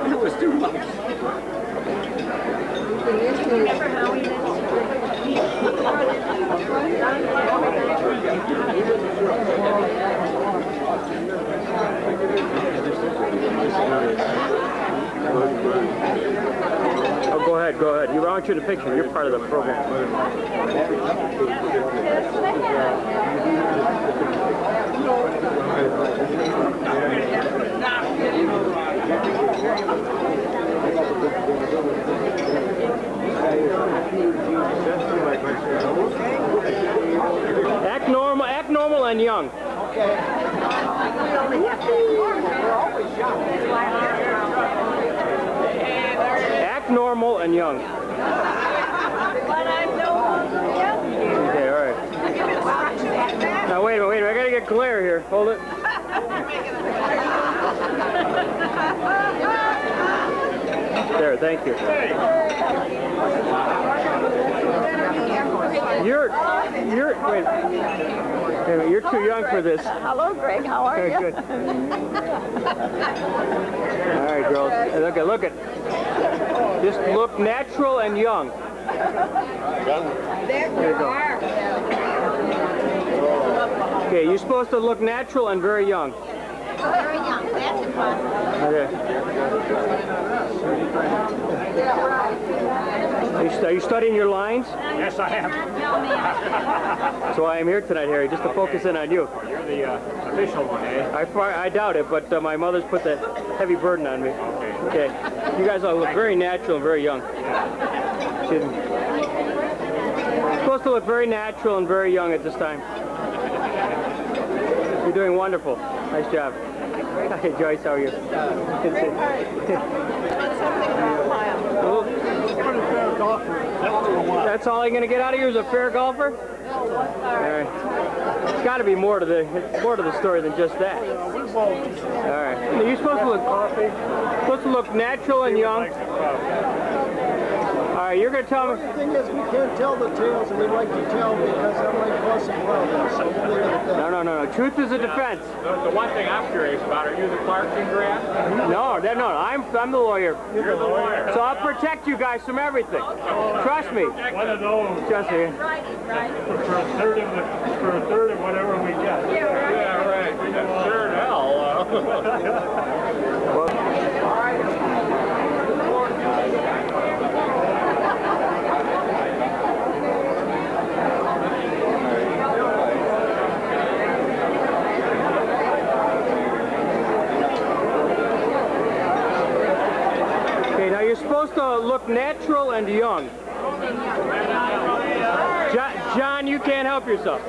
It was too much. Remember how we Oh, go ahead, go ahead. You want you to picture. You're part of the program. Act normal and young. Okay. Act normal and young. Okay, all right. Now wait a minute, I gotta get clear here. Hold it. There, thank you. You're too young for this. Hello, Greg. How are you? Good. All right, girls. Hey, look at. Just look natural and young. There you are. Okay, you're supposed to look natural and very young. Very young. That's important. Okay. Are you studying your lines? Yes, I am. That's why I'm here tonight, Harry, just to focus in on you. You're the official one, eh? I doubt it, but my mother's put that heavy burden on me. Okay. You guys all look very natural and very young. You're supposed to look very natural and very young at this time. You're doing wonderful. Nice job. Hey, Joyce, how are you? That's all you're going to get out of you is a fair golfer? All right. It's got to be more to the story than just that. All right. You're supposed to look natural and young. All right, you're going to tell me. The thing is, we can't tell the tales, and we like to tell because that might cause some problems. So we'll leave it at that. No. Truth is a defense. The one thing I'm curious about, are you the Clarkson grad? No. I'm the lawyer. You're the lawyer. So I'll protect you guys from everything. Trust me. One of those. Trust me. For a third of whatever we get. Yeah, right. Sure as hell. Okay, now you're supposed to look natural and young. John, you can't help yourself.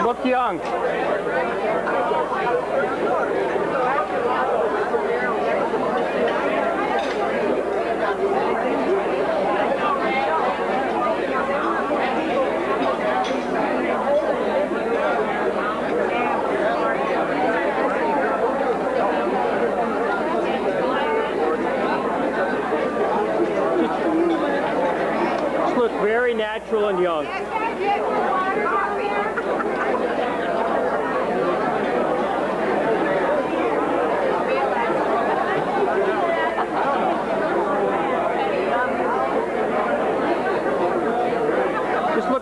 Look young. Just look very natural and young.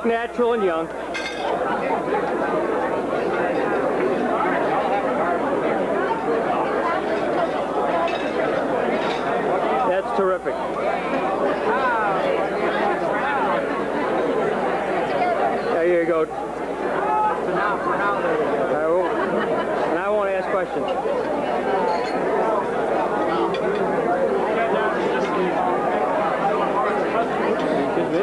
look natural and young. That's terrific. There you go. And I won't ask questions. Excuse me.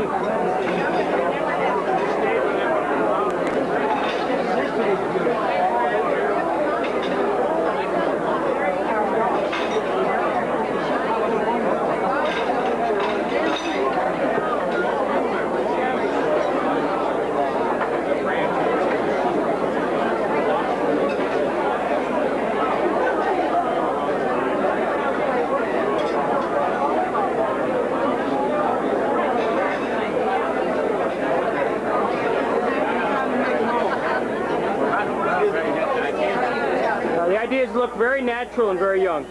The ideas look very natural and very young.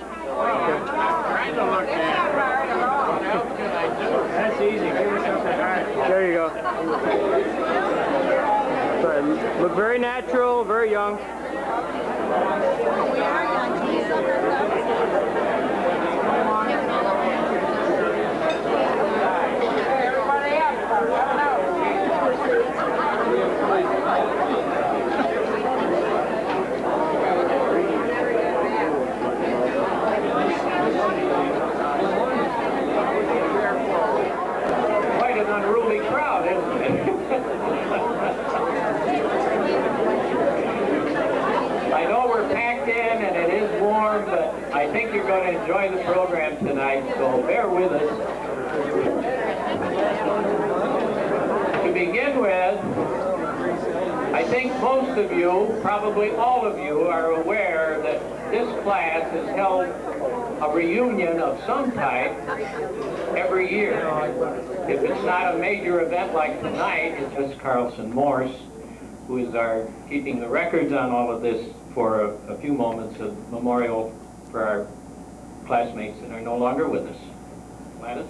That's easy. Give yourself a heart. There you go. So, look very natural, very young. We are young. Can you suck us up? Quite an unruly crowd, isn't it? I know we're packed in and it is warm, but I think you're going to enjoy the program tonight, so bear with us. To begin with, I think most of you, probably all of you, are aware that this class has held a reunion of some type every year. If it's not a major event like tonight, it's just Carlson Morse, who is keeping the records on all of this for a few moments of memorial for our classmates that are no longer with us. Gladys?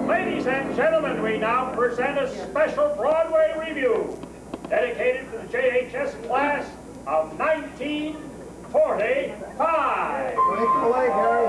Ladies and gentlemen, we now present a special Broadway review dedicated to the JHS class of 1945. Break the leg, Harry.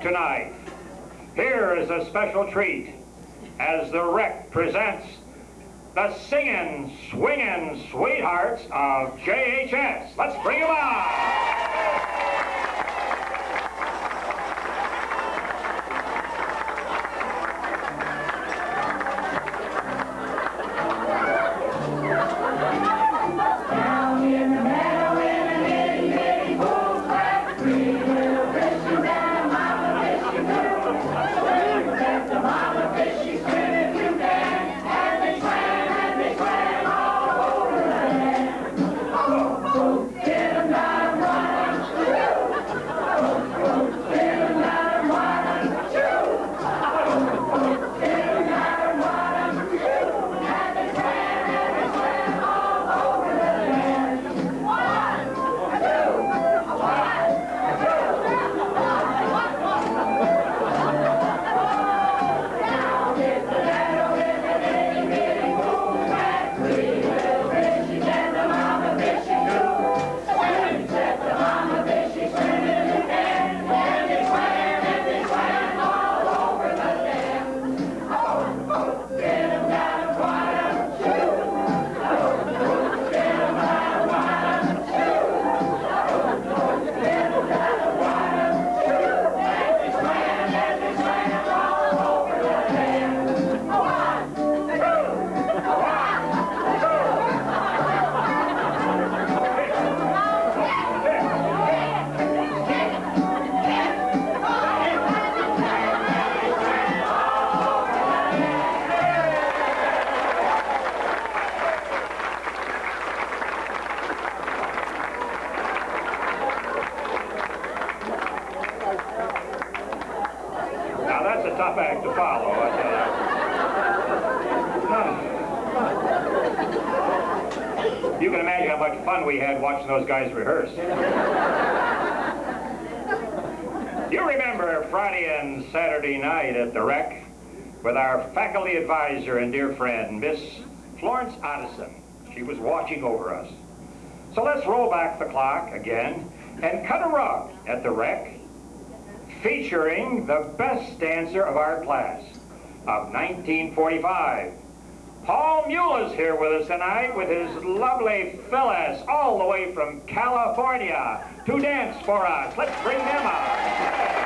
Tonight. Here is a special treat. as the Wreck presents the singing, swinging sweethearts of JHS. Let's bring them on. Tough act to follow, I tell you. You can imagine how much fun we had watching those guys rehearse. You remember Friday and Saturday night at the Wreck with our faculty advisor and dear friend, Miss Florence Addison. She was watching over us. So let's roll back the clock again and cut a rug at the Wreck, featuring the best dancer of our class of 1945. Paul Mule is here with us tonight with his lovely Phyllis all the way from California to dance for us. Let's bring them out.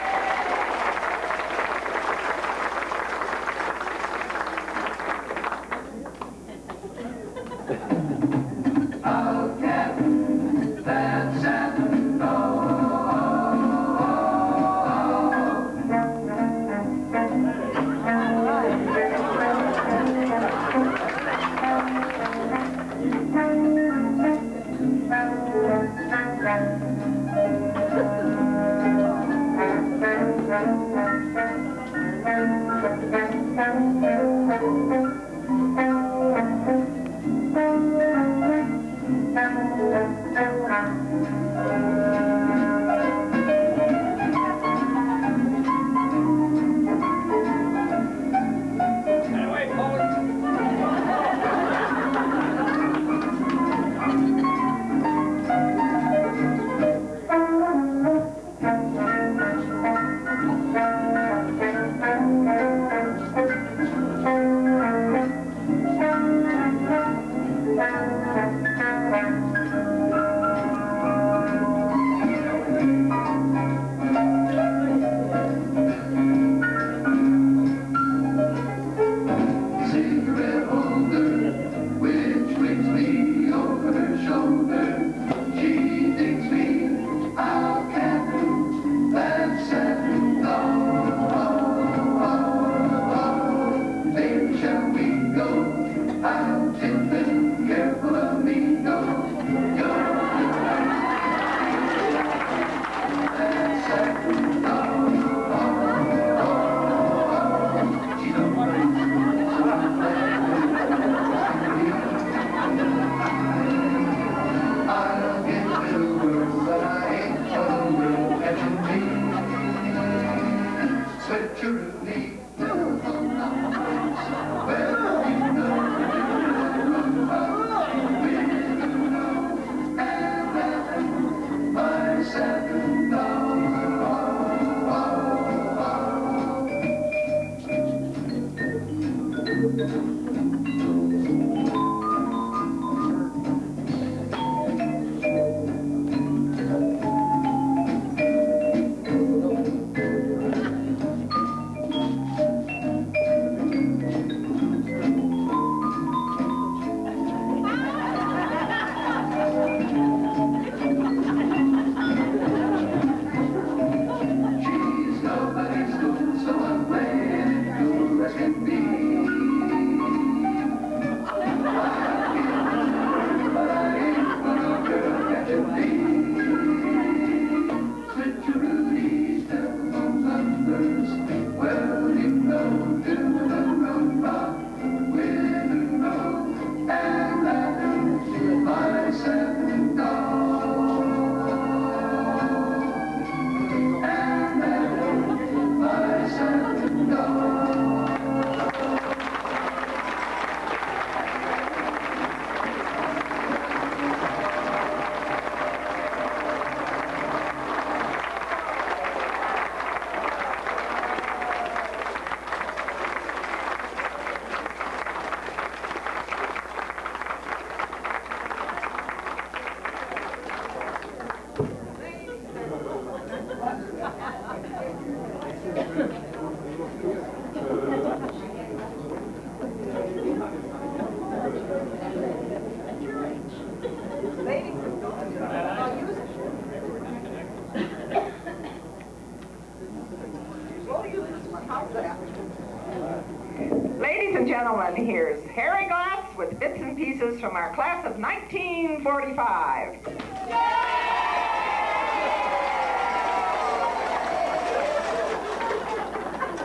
Ladies and gentlemen, here's Harry Glass with bits and pieces from our class of 1945.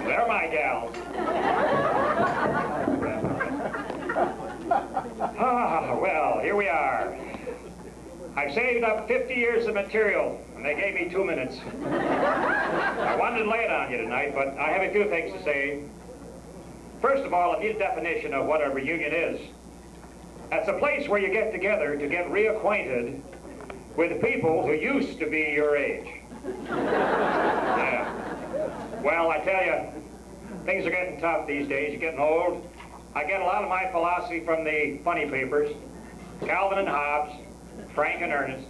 They're my gals. Well, here we are. I've saved up 50 years of material, and they gave me 2 minutes. I wanted to lay it on you tonight, but I have a few things to say. First of all, I need a definition of what a reunion is. That's a place where you get together to get reacquainted with people who used to be your age. Yeah. Well, I tell you, things are getting tough these days. You're getting old. I get a lot of my philosophy from the funny papers. Calvin and Hobbes, Frank and Ernest.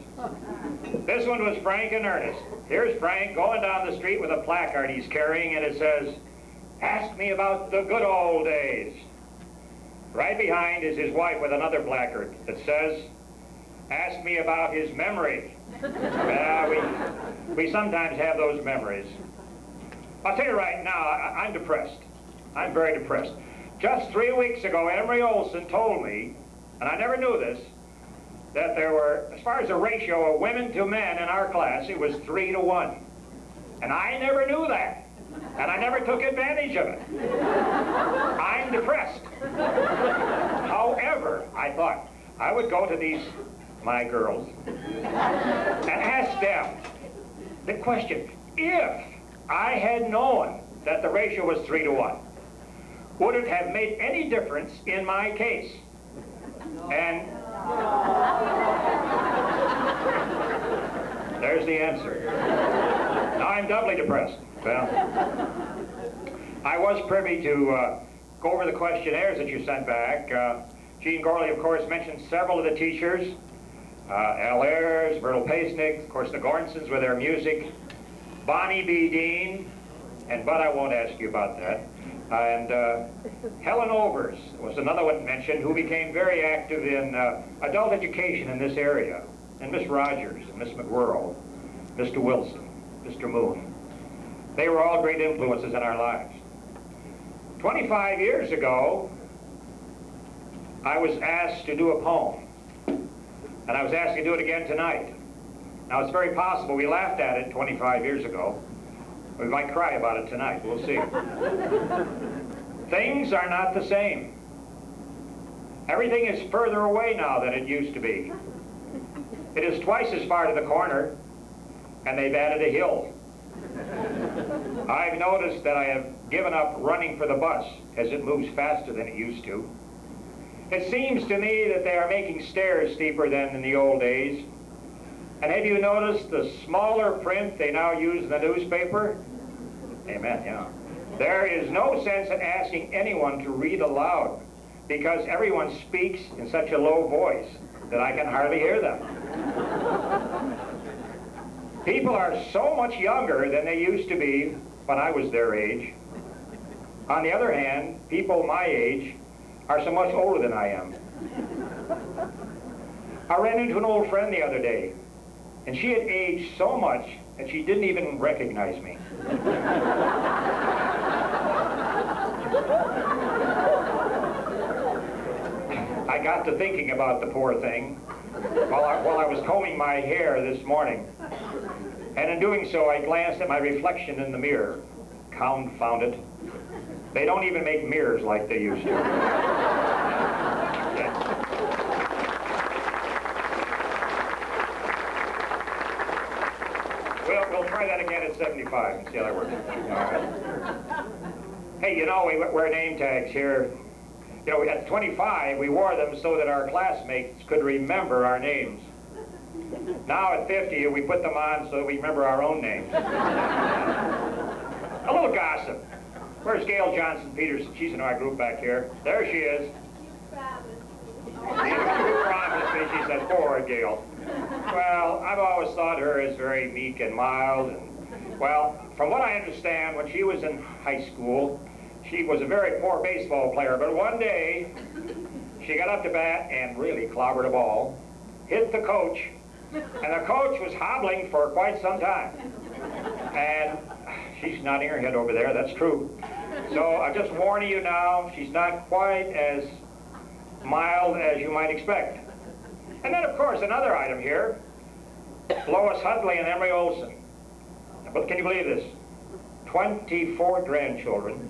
This one was Frank and Ernest. Here's Frank going down the street with a placard he's carrying, and it says, "Ask me about the good old days." Right behind is his wife with another placard that says, "Ask me about his memory." We sometimes have those memories. I'll tell you right now, I'm depressed. I'm very depressed. Just 3 weeks ago, Emery Olson told me, and I never knew this, that there were, as far as the ratio of women to men in our class, it was 3 to 1. And I never knew that. And I never took advantage of it. I'm depressed. However, I thought I would go to these, my girls, and ask them the question, if I had known that the ratio was 3 to 1, would it have made any difference in my case? And there's the answer. Now I'm doubly depressed. Well, I was privy to go over the questionnaires that you sent back. Gene Gorley, of course, mentioned several of the teachers. Al Ayers, Myrtle Pasnick, of course, the Gornsons with their music, Bonnie B. Dean, but I won't ask you about that. And Helen Overs was another one mentioned who became very active in adult education in this area. And Miss Rogers, and Miss McWhirl, Mr. Wilson, Mr. Moon. They were all great influences in our lives. 25 years ago, I was asked to do a poem. And I was asked to do it again tonight. Now, it's very possible we laughed at it 25 years ago. We might cry about it tonight. We'll see. Things are not the same. Everything is further away now than it used to be. It is twice as far to the corner, and they've added a hill. I've noticed that I have given up running for the bus as it moves faster than it used to. It seems to me that they are making stairs steeper than in the old days. And have you noticed the smaller print they now use in the newspaper? Amen, yeah. There is no sense in asking anyone to read aloud because everyone speaks in such a low voice that I can hardly hear them. People are so much younger than they used to be when I was their age. On the other hand, people my age are so much older than I am. I ran into an old friend the other day, and she had aged so much that she didn't even recognize me. I got to thinking about the poor thing while I was combing my hair this morning. And in doing so, I glanced at my reflection in the mirror. Confound it. They don't even make mirrors like they used to. We'll try that again at 75 and see how that works. All right. Hey, you know, we wear name tags here. You know, at 25, we wore them so that our classmates could remember our names. Now at 50, we put them on so that we remember our own names. A little gossip. Where's Gail Johnson Peterson? She's in our group back here. There she is. You promised me, she said, forward, Gail. Well, I've always thought her as very meek and mild. And, well, from what I understand, when she was in high school, she was a very poor baseball player. But one day, she got up to bat and really clobbered a ball, hit the coach, and the coach was hobbling for quite some time. And she's nodding her head over there, that's true. So I'm just warning you now, she's not quite as mild as you might expect. And then, of course, another item here, Lois Huntley and Emery Olson. But can you believe this? 24 grandchildren,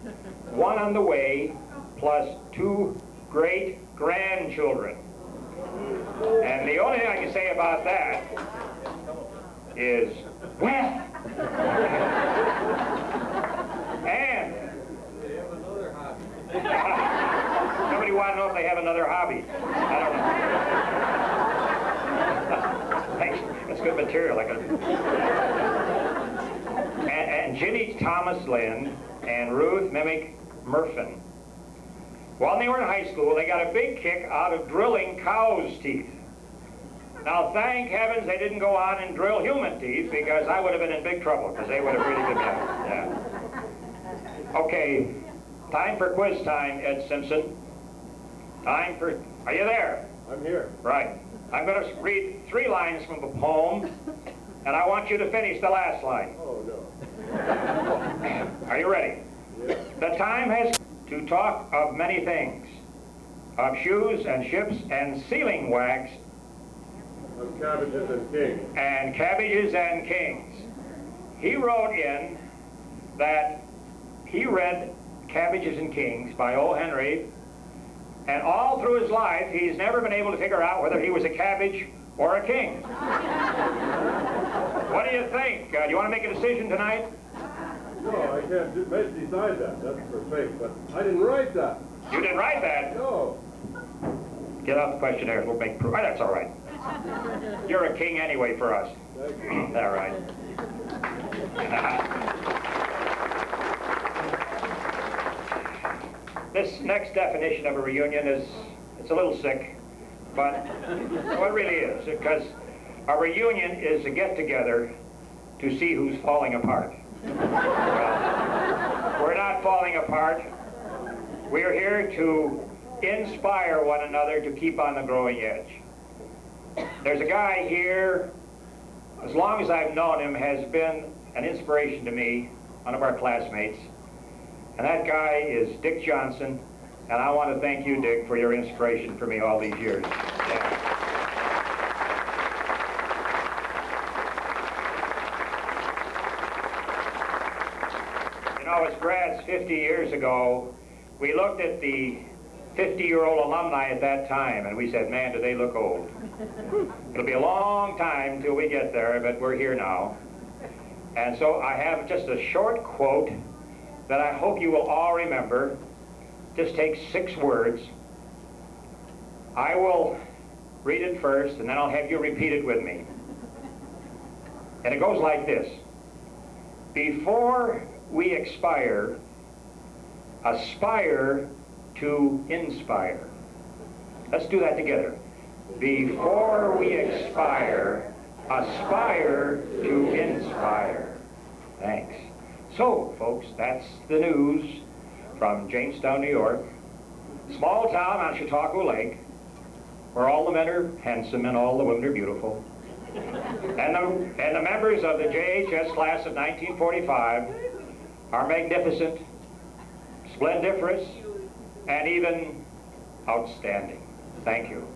one on the way, plus 2 great-grandchildren. And the only thing I can say about that is, well, and somebody want to know if they have another hobby. I don't know. Thanks. That's good material. And Ginny Thomas Lynn and Ruth Mimic Murfin. While they were in high school, they got a big kick out of drilling cows' teeth. Now, thank heavens they didn't go on and drill human teeth, because I would have been in big trouble, because they would have really been bad. Yeah. Okay, time for quiz time, Ed Simpson. Are you there? I'm here. Right. I'm going to read 3 lines from the poem, and I want you to finish the last line. Oh, no. Are you ready? Yeah. The time has to talk of many things, of shoes and ships and sealing wax, Of cabbages and kings. and cabbages and kings. He wrote in that he read Cabbages and Kings by O. Henry, and all through his life he's never been able to figure out whether he was a cabbage or a king. What do you think? Do you want to make a decision tonight? No, I can't decide that. That's for fake. But I didn't write that. You didn't write that. No. Get out the questionnaire. We'll make proof. Oh, that's all right. You're a king anyway for us. Thank you. All right. This next definition of a reunion it's a little sick, but it really is, because a reunion is a get-together to see who's falling apart. Well, we're not falling apart. We're here to inspire one another to keep on the growing edge. There's a guy here, as long as I've known him, has been an inspiration to me, one of our classmates. And that guy is Dick Johnson, and I want to thank you, Dick, for your inspiration for me all these years. Yeah. You know, as grads 50 years ago, we looked at the 50-year-old alumni at that time, and we said, man, do they look old. It'll be a long time till we get there, but we're here now. And so I have just a short quote that I hope you will all remember. Just takes 6 words. I will read it first, and then I'll have you repeat it with me. And it goes like this. Before we expire, aspire to inspire. Let's do that together. Before we expire, aspire to inspire. Thanks. So, folks, that's the news from Jamestown, New York. Small town on Chautauqua Lake, where all the men are handsome and all the women are beautiful. And the members of the JHS class of 1945 are magnificent, splendiferous, and even outstanding. Thank you.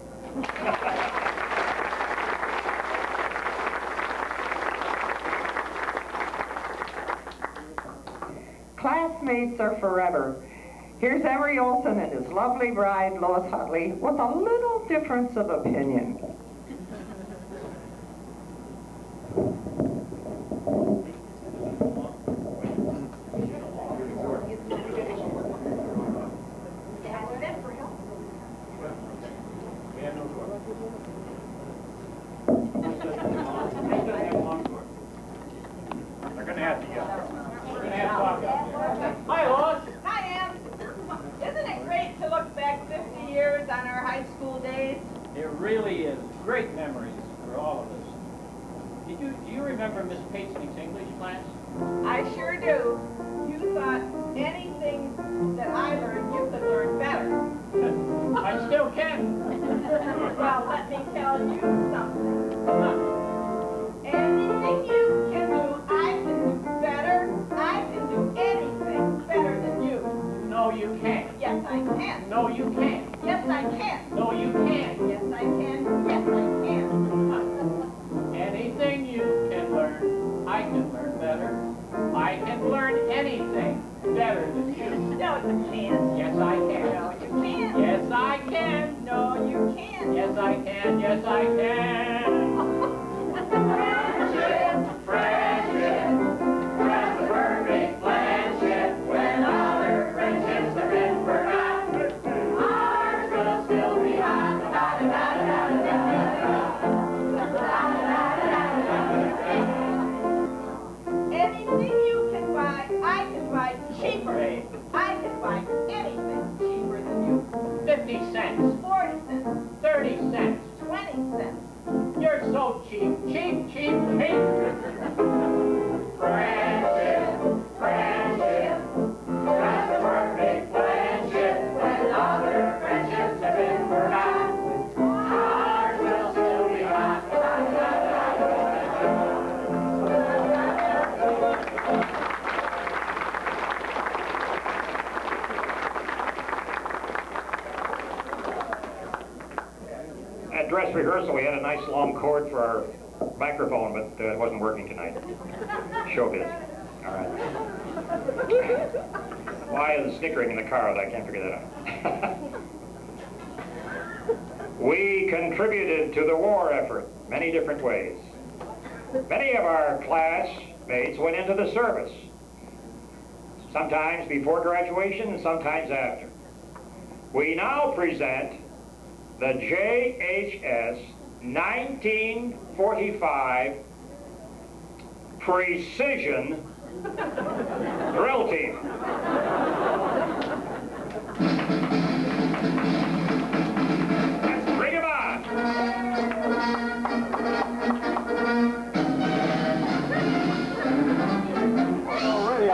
Classmates are forever. Here's Emery Olson and his lovely bride, Lois Hutley, with a little difference of opinion. Hi, Lois. Hi, Em. Isn't it great to look back 50 years on our high school days? It really is. Great memories for all of us. Do you remember Miss Paisley's English class? I sure do. You thought anything that I learned you could learn better. I still can. Well, let me tell you something. Anything you can do, I can do better. I can do anything better than you. No, you can't. Yes, I can. No, you can't. Yes, I can. No, you can't. Yes, I can. Yes, I can. Anything you can learn, I can learn better. I can learn anything better than you. No, you can't. Yes, I can. No, you can't. Yes, I can. No, you can't. Yes, I can. Yes, I can. Friendship, friendship, that's the perfect friendship. When other friendships have been forgotten, ours will still be hot. Anything you can buy, I can buy cheaper. I can buy anything cheaper than you. 50 cents, 40 cents, 30 cents. 20 cents. You're so cheap, cheap, cheap, cheap. Friendship, friendship, that's the perfect friendship. When other friendships have been forgotten, ours will still be hot. At dress rehearsal, we had a nice long cord for our microphone, but it wasn't working tonight. Showbiz. All right. Why is the snickering in the car? I can't figure that out. We contributed to the war effort many different ways. Many of our classmates went into the service, sometimes before graduation and sometimes after. We now present the JHS 1945 Precision Drill Team. Let's bring 'em on. Already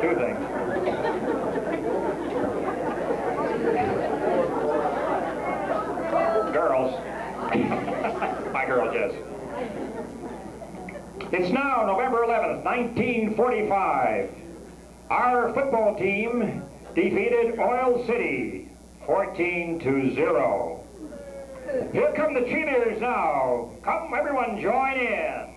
Two things. Girls. My girls, yes. It's now November 11th, 1945. Our football team defeated Oil City 14-0. Here come the cheerleaders now. Come, everyone, join in.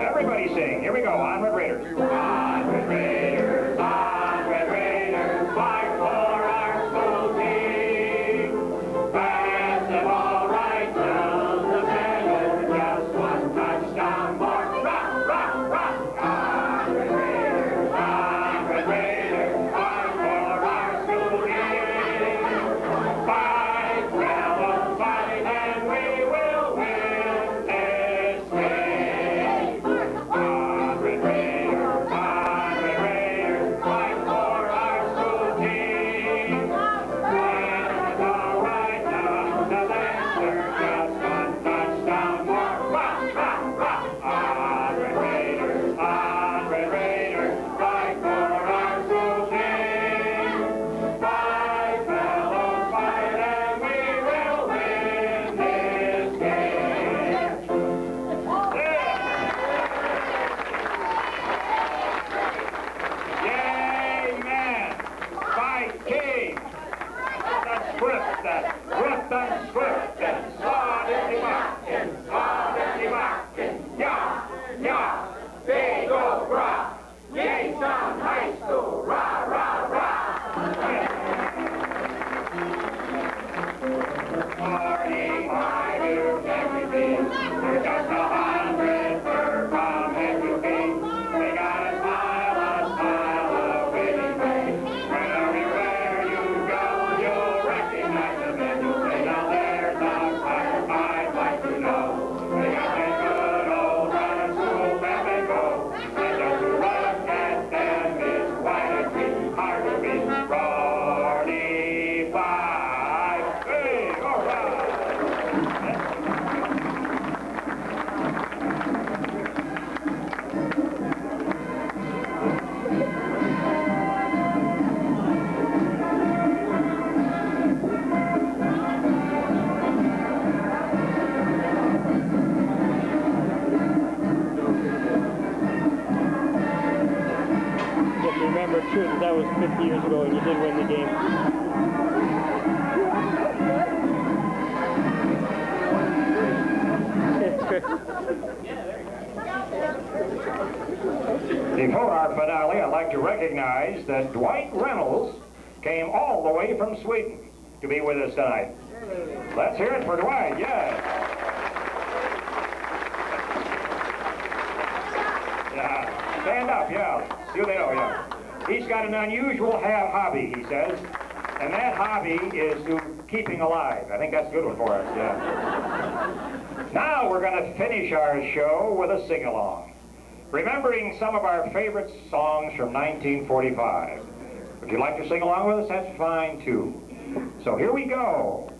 Everybody sing. Here we go. On Red Raiders. On Red Raiders, on Red Raiders, fight for our school team. Pass the ball right down the middle, just one touchdown more. Rock, rock, rock. On Red Raiders, fight for our school team. Fight, rebel, fight, and we will win this game. On Red Raiders, fight for our school team. Win the ball right down the center, just one touchdown more. Rock, rock, rock. On Red Raiders, fight for our school team. Fight, fellows, fight, and we will win this game. Amen. Fight, team. That's swift, that swift and swift, and solidly marking, yeah, yeah, they go rah, Jamestown High School, rah, rah, rah. 45 years everything, they're just 100 per pound everything. They got a smile of winning ways. Everywhere you go, you'll recognize them and you'll say, now there's a fighter I'd like to know. They got that good old running school back and go. And just to look at them is quite a treat. Hard to beat 45. Hey, all right. Just remember too that was 50 years ago and you did win the game. Before our finale, I'd like to recognize that Dwight Reynolds came all the way from Sweden to be with us tonight. Let's hear it for Dwight, yes. Yeah, stand up, yeah. You they know, yeah. He's got an unusual hobby, he says, and that hobby is to keeping alive. I think that's a good one for us, yeah. Now we're going to finish our show with a sing-along, remembering some of our favorite songs from 1945. Would you like to sing along with us? That's fine, too. So here we go.